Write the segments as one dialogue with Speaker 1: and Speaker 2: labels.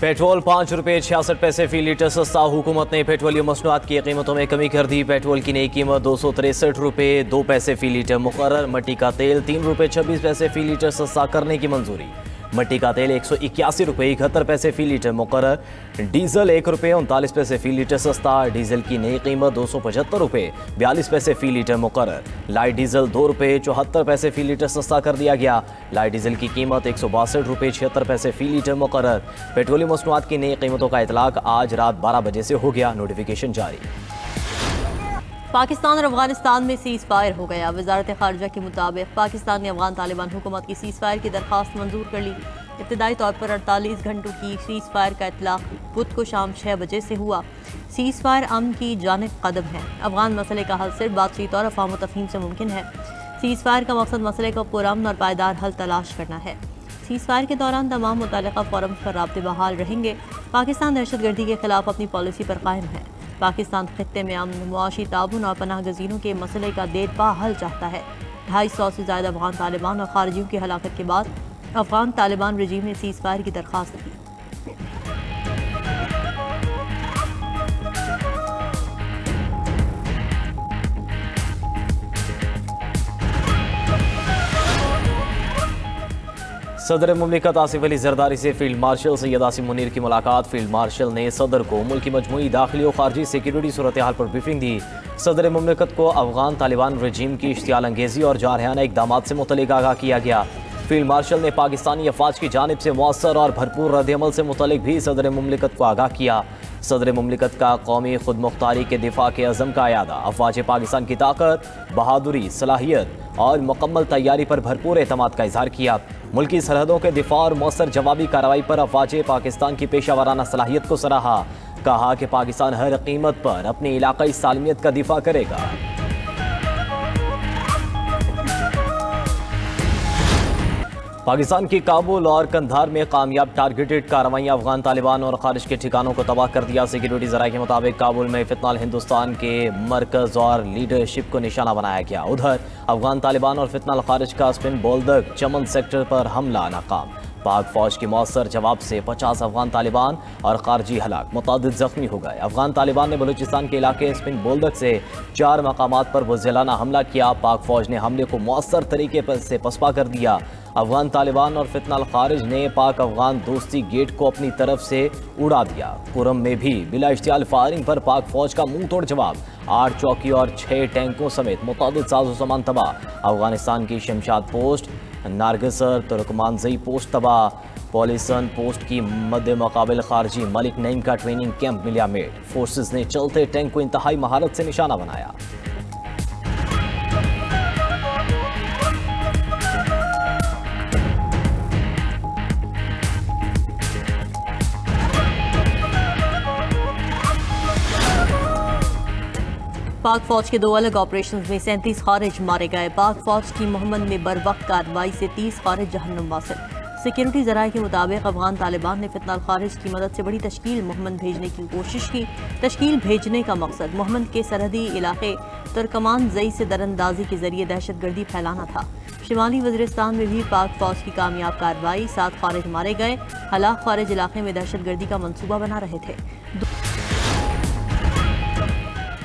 Speaker 1: Petrol 5 रुपये 66 पैसे फी litre सस्ता। हुकूमत ने पेट्रोलियम मसनूआत की कीमतों में कमी कर दी। पेट्रोल की नई कीमत 263 रुपये 2 पैसे फी लीटर मुकर्रर। मट्टी का तेल 3 रुपये 26 पैसे फी लीटर सस्ता करने की मंजूरी। मट्टी का तेल 181 रुपये 71 पैसे फी लीटर मुकर्रर। डीजल 1 रुपये 39 पैसे फी लीटर सस्ता। डीजल की नई कीमत 275 रुपये 42 पैसे फी लीटर मुकर्रर। लाइट डीजल 2 रुपये 74 पैसे फी लीटर सस्ता कर दिया गया। लाइट डीजल की कीमत 162 रुपये 76 पैसे फी लीटर मुकर्रर। पेट्रोलियम मसनूआत की नई कीमतों का इतलाक आज रात 12 बजे से हो गया। नोटिफिकेशन जारी।
Speaker 2: पाकिस्तान और अफगानिस्तान में सीज़ फायर हो गया। वजारत खारजा के मुताबिक पाकिस्तान ने अफगान तालिबान हुकूमत की सीज़ फायर की दरख्वास्त मंजूर कर ली। इब्तदाई तौर पर 48 घंटों की सीज़ फायर का इतलाक बुध को शाम 6 बजे से हुआ। सीज़ फायर अमन की जानिब कदम है। अफगान मसले का हल सिर्फ बातचीत और अफ़ाम तफ़हीम से मुमकिन है। सीज़ फायर का मकसद मसले का पुरअमन और पायदार हल तलाश करना है। सीज़ फायर के दौरान तमाम मुतल्लिक़ा फोरम पर राब्ते बहाल रहेंगे। पाकिस्तान दहशतगर्दी के खिलाफ अपनी पॉलिसी पर कायम है। पाकिस्तान खित्ते में अमन, मुआशी ताबून और पनाह गज़ीनों के मसले का देरपा हल चाहता है। 250 से ज़्यादा अफगान तालिबान और खारजियों की हलाकत के बाद अफगान तालिबान रजीम ने सीज़ फायर की दरख्वास्त की।
Speaker 1: सदर मुमलिकत आसिफ अली जरदारी से फील्ड मार्शल सैयद आसिम मुनीर की मुलाकात। फील्ड मार्शल ने सदर को मुल्क की मजमूई दाखिली और खारजी सिक्योरिटी सूरत हाल पर ब्रीफिंग दी। सदर मुमलिकत को अफगान तालिबान रजीम की इश्तियाल अंगेजी और जारहाना इकदाम से मुतल्लिक आगाह किया गया। फील्ड मार्शल ने पाकिस्तानी अफवाज की जानिब से मौसर और भरपूर रद्दअमल से मुतल्लिक भी सदर मुमलिकत को आगाह किया। सदर मुमलिकत का कौमी खुद मुख्तारी के दिफा के अज़म का अयादा अफवाज पाकिस्तान की ताकत, बहादुरी, सलाहियत और मुकम्मल तैयारी पर भरपूर एतमाद का इजहार किया। मुल्की सरहदों के दिफा और मौसर जवाबी कार्रवाई पर अफवाज पाकिस्तान की पेशा वाराना सलाहियत को सराहा। कहा कि पाकिस्तान हर कीमत पर अपनी इलाकाई सालमियत का दिफा करेगा। पाकिस्तान की काबुल और कंधार में कामयाब टारगेटेड कार्रवाइयाँ अफगान तालिबान और खारिज के ठिकानों को तबाह कर दिया। सिक्योरिटी ज़राए के मुताबिक काबुल में फितनाल हिंदुस्तान के मरकज़ और लीडरशिप को निशाना बनाया गया। उधर अफगान तालिबान और फितनाल खारिज का स्पिन बोल्दक चमन सेक्टर पर हमला नाकाम। पाक फौज के मौसर जवाब से 50 अफगान तालिबान और खारजी हलाक, मुतादिद जख्मी हो गए। अफगान तालिबान ने बलूचिस्तान के इलाके स्पिन बोल्दक से 4 मकामात पर बुज़दिलाना हमला किया। पाक फौज ने हमले को मौसर तरीके से पसपा कर दिया। अफगान तालिबान और फितनाल खारिज ने पाक अफगान दोस्ती गेट को अपनी तरफ से उड़ा दिया। कुरम में भी बिला इश्तियाल फायरिंग पर पाक फौज का मुंह तोड़ जवाब। 8 चौकी और 6 टैंकों समेत मुतादिद साजो सामान तबाह। अफगानिस्तान की शमशाद पोस्ट, नारगसर, तुर्कमानजई पोस्ट तबाह। पॉलिसन पोस्ट की मद्दे मुकाबिल खारजी मलिक नईम का ट्रेनिंग कैंप मिला मेट। फोर्सेस ने चलते टैंक को इंतहाई महारत से निशाना बनाया।
Speaker 2: पाक फौज के 2 अलग ऑपरेशन में 37 खारिज मारे गए। पाक फौज की मोहम्मद में बर वक्त कार्रवाई से 30 खारिज जहन्नुम वासिल। सिक्योरिटी ज़राए के मुताबिक अफगान तालिबान ने फितनाल खारिज की मदद से बड़ी तश्कील मोहम्मद भेजने की कोशिश की। तश्कील भेजने का मकसद मोहम्मद के सरहदी इलाके तुर्कमान जई से दरअंदाजी के जरिए दहशतगर्दी फैलाना था। शिमाली वज़ीरिस्तान में भी पाक फौज की कामयाब कार्रवाई, 7 खारिज मारे गए। हलाक खारिज इलाके में दहशतगर्दी का मनसूबा बना रहे थे।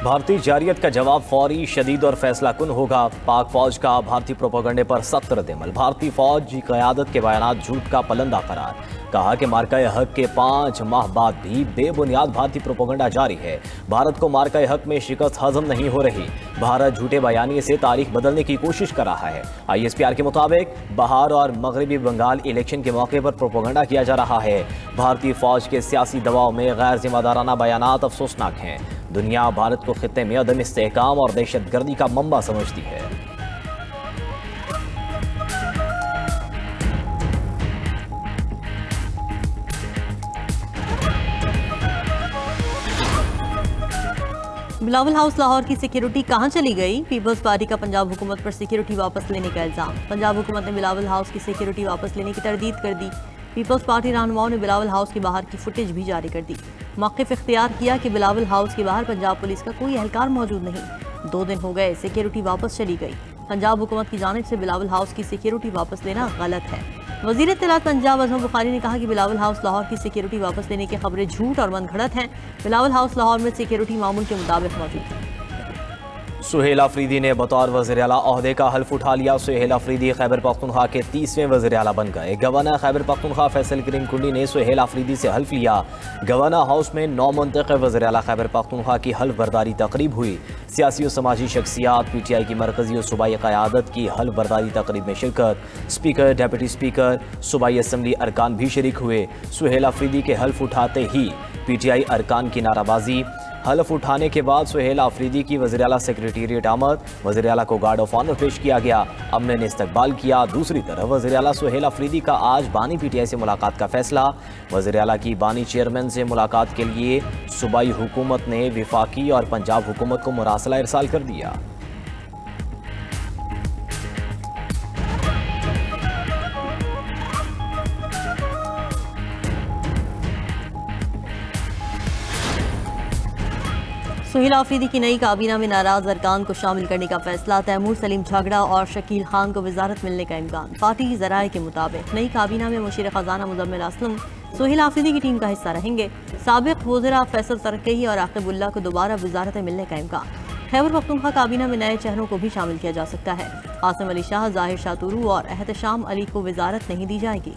Speaker 1: भारतीय जारियत का जवाब फौरी, शदीद और फैसला कुन होगा। पाक फौज का भारतीय प्रोपेगेंडे पर सख्त रद्दअमल। भारतीय फौज की क़यादत के बयानात झूठ का पलंदा करार। कहा कि मार्का हक के 5 माह बाद भी बेबुनियाद भारतीय प्रोपेगेंडा जारी है। भारत को मार्का हक में शिकस्त हजम नहीं हो रही। भारत झूठे बयानिए से तारीख बदलने की कोशिश कर रहा है। ISPR के मुताबिक बहार और मगरबी बंगाल इलेक्शन के मौके पर प्रोपेगेंडा किया जा रहा है। भारतीय फौज के सियासी दबाव में गैर जिम्मेदाराना बयानात अफसोसनाक हैं। दुनिया भारत को खित्ते में अदम इस्तेहकाम और दहशतगर्दी का मंबा समझती है।
Speaker 2: बिलावल हाउस लाहौर की सिक्योरिटी कहां चली गई? पीपल्स पार्टी का पंजाब हुकूमत पर सिक्योरिटी वापस लेने का इल्जाम। पंजाब हुकूमत ने बिलावल हाउस की सिक्योरिटी वापस लेने की तरदीद कर दी। पीपल्स पार्टी रहनुमाओं ने बिलावल हाउस के बाहर की फुटेज भी जारी कर दी। मौक़िफ़ इख्तियार किया कि बिलावल हाउस के बाहर पंजाब पुलिस का कोई एहलकार मौजूद नहीं। 2 दिन हो गए, सिक्योरिटी वापस चली गई। पंजाब हुकूमत की जानिब से बिलावल हाउस की सिक्योरिटी वापस लेना गलत है। वज़ीर इत्तलात पंजाब अज़म बुखारी ने कहा कि बिलावल हाउस लाहौर की सिक्योरिटी वापस लेने की खबरें झूठ और मनगढ़ंत हैं। बिलावल हाउस लाहौर में सिक्योरिटी मामूल के मुताबिक मौजूद है।
Speaker 1: सुहेल अफरीदी ने बतौर वज़ीर आला ओहदे का हल्फ उठा लिया। सुहेल अफरीदी खैबर पख्तूनख्वा के 30वें वज़ीर आला बन गए। गवर्नर खैबर पख्तूनख्वा फैसल करीम कुंडी ने सुहेल अफरीदी से हल्फ लिया। गवर्नर हाउस में नौ मुंतखब वज़ीर आला खैबर पख्तूनख्वा की हल्फ बर्दारी तकरीब हुई। सियासी और समाजी शख्सियात, PTI की मरकजी और सूबाई क़यादत की हल्फ बर्दारी तकरीब में शिरकत। स्पीकर, डेप्यूटी स्पीकर, सूबाई असम्बली अरकान भी शरीक हुए। सुहेल अफरीदी के हल्फ उठाते ही PTI अरकान की नाराबाजी। हल्फ उठाने के बाद सुहेल अफरीदी की वज़ीर आला सेक्रेटेरिएट आमद। वज़ीर आला को गार्ड ऑफ ऑनर पेश किया गया। अमने ने इस्तकबाल किया। दूसरी तरफ वज़ीर आला सुहेल अफरीदी का आज बानी PTI से मुलाकात का फैसला। वज़ीर आला की बानी चेयरमैन से मुलाकात के लिए सूबाई हुकूमत ने विफाकी और पंजाब हुकूमत को मुरासला इरसाल कर दिया।
Speaker 2: सुहेल अफरीदी की नई काबीना में नाराज अरकान को शामिल करने का फैसला। तैमूर सलीम झगड़ा और शकील खान को वजारत मिलने का इम्कान। पार्टी ज़राए के मुताबिक नई काबीना में मुशीर खजाना मुजम्मिल असलम सुहेल अफरीदी की टीम का हिस्सा रहेंगे। साबिक वज़ीरा फैसल तरक्की और आकिबुल्लाह को दोबारा वजारत मिलने का इम्कान। खैबर पख्तूनख्वा काबीना में नए चेहरों को भी शामिल किया जा सकता है। आसिम अली शाह, ज़ाहिर शाह तुरू और एहतशाम अली को वजारत नहीं दी जाएगी।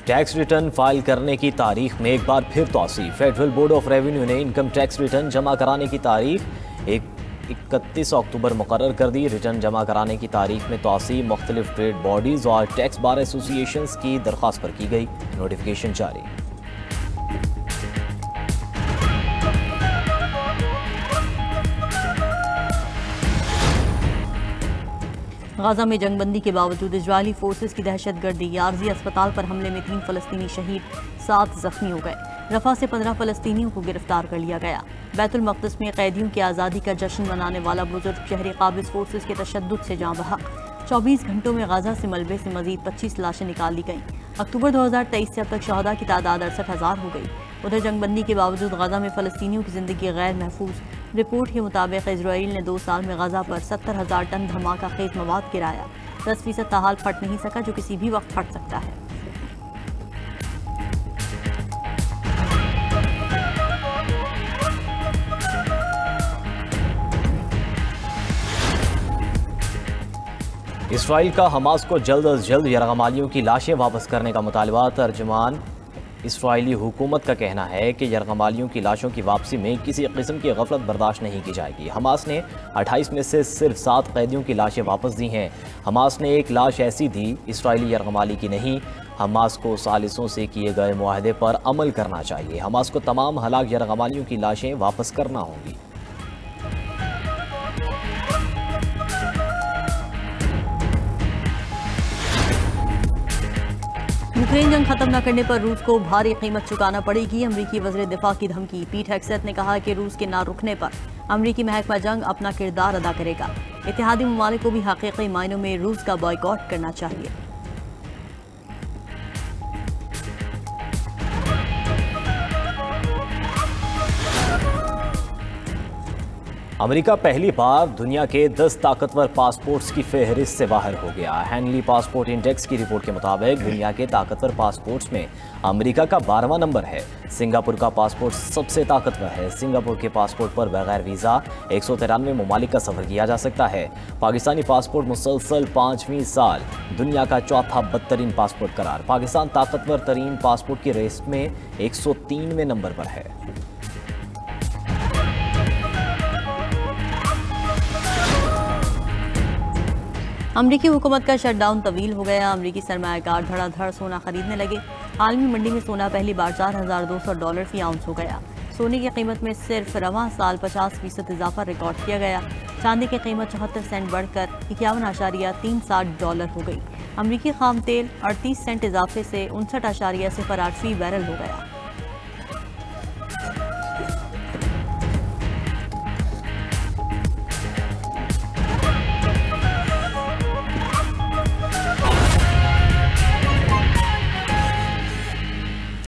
Speaker 1: टैक्स रिटर्न फाइल करने की तारीख में एक बार फिर तौसी। फेडरल बोर्ड ऑफ रेवेन्यू ने इनकम टैक्स रिटर्न जमा कराने की तारीख 31 अक्टूबर मुकर्रर कर दी। रिटर्न जमा कराने की तारीख में तौसी मुख्तलिफ ट्रेड बॉडीज़ और टैक्स बार एसोसिएशंस की दरख्वास्त पर की गई। नोटिफिकेशन जारी।
Speaker 2: गाजा में जंगबंदी के बावजूद इजरायली फोर्सेस की दहशतगर्दी। यारजी अस्पताल पर हमले में 3 फ़लस्तीनी शहीद, 7 जख्मी हो गए। रफा से 15 फ़लस्तीनियों को गिरफ्तार कर लिया गया। बैतुल मक़दस में कैदियों की आज़ादी का जश्न मनाने वाला बुजुर्ग शहरी काबिज़ फोर्सेस के तशद्दुद से जाँ बहक। 24 घंटों में गाजा से मलबे से मजीद 25 लाशें निकाल ली गईं। अक्टूबर 2023 से अब तक शहदा की तादाद 68,000 हो गई। उधर जंगबंदी के बावजूद गाजा में फ़लस्तीनियों की ज़िंदगी गैर महफूज। रिपोर्ट के मुताबिक इजराइल ने 2 साल में गाजा पर 70,000 टन धमाका खेज मवाद गिराया। 10% ताहाल फट नहीं सका, जो किसी भी वक्त फट सकता है।
Speaker 1: इसराइल का हमास को जल्द अज जल्द यरगमालियों की लाशें वापस करने का मुतालबा। तर्जुमान इसराइली हुकूमत का कहना है कि यरगमालियों की लाशों की वापसी में किसी किस्म की गफलत बर्दाश्त नहीं की जाएगी। हमास ने 28 में से सिर्फ 7 कैदियों की लाशें वापस दी हैं। हमास ने एक लाश ऐसी दी, इसराइली यरगमाली की नहीं। हमास को सालिसों से किए गए मुआहदे पर अमल करना चाहिए। हमास को तमाम हलाक यरगमालियों की लाशें वापस करना होंगी।
Speaker 2: यूक्रेन जंग खत्म न करने पर रूस को भारी कीमत चुकाना पड़ेगी। अमरीकी वज़ीर दिफा की धमकी। पीट हेगसेथ ने कहा कि रूस के ना रुकने पर अमरीकी महकमा जंग अपना किरदार अदा करेगा। इत्तेहादी ममालिक को भी हकीकी मायनों में रूस का बॉयकॉट करना चाहिए।
Speaker 1: अमेरिका पहली बार दुनिया के 10 ताकतवर पासपोर्ट्स की फहरिस्त से बाहर हो गया। हैंडली पासपोर्ट इंडेक्स की रिपोर्ट के मुताबिक दुनिया के ताकतवर पासपोर्ट्स में अमेरिका का 12वां नंबर है। सिंगापुर का पासपोर्ट सबसे ताकतवर है। सिंगापुर के पासपोर्ट पर बगैर वीज़ा 193 ममालिक का सफ़र किया जा सकता है। पाकिस्तानी पासपोर्ट मुसलसल 5वीं साल दुनिया का चौथा बदतरीन पासपोर्ट करार। पाकिस्तान ताकतवर तरीन पासपोर्ट की रेस्ट में 103वें नंबर पर है।
Speaker 2: अमरीकी हुकूमत का शटडाउन तवील हो गया। अमरीकी सरमायाकार धड़ाधड़ सोना खरीदने लगे। आलमी मंडी में सोना पहली बार $4,200 फी आउंस हो गया। सोने की कीमत में सिर्फ रवां साल 50% इजाफा रिकॉर्ड किया गया। चांदी की कीमत 74 सेंट बढ़कर $51.63 हो गई। अमरीकी खाम तेल 38 सेंट इजाफे से 59.08 फी बैरल हो गया।